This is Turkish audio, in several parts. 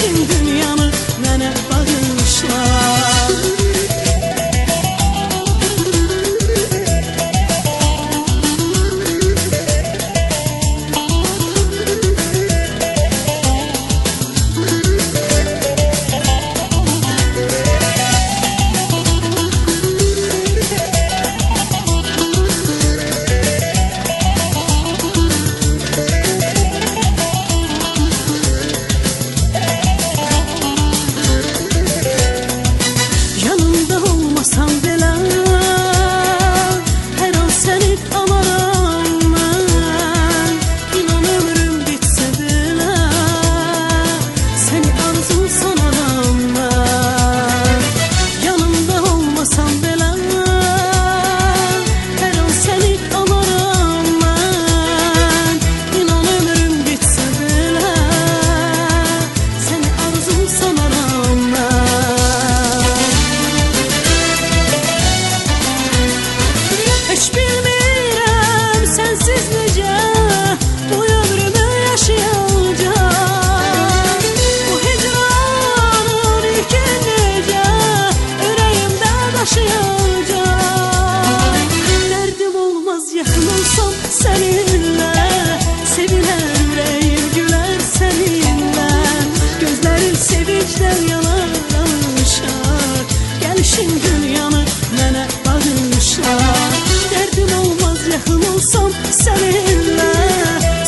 Gəlişin dünyanı mənə bağışla. Seninle sevilen yüreğim güler seninle. Gözlerin sevinçten yanar alışar. Gelişin dünyanı mənə bağışla. Derdim olmaz yakın olsam seninle.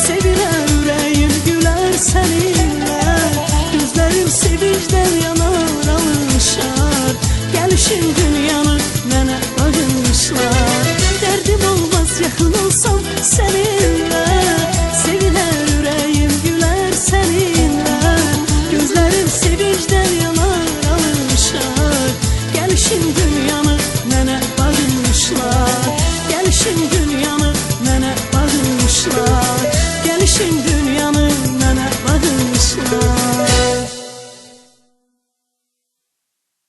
Sevilen yüreğim güler seninle. Gözlerim sevinçten yanar alışar. Gelişin dünyanı mənə bağışla. Derdim olmaz yakın olsam seninle. Sevilen yüreğim güler seninle. Gözlerim sevinçten yanar alışar. Gelişin dünyanı mənə bağışla. Gelişin dünyanı mənə bağışla. Gelişin dünyanı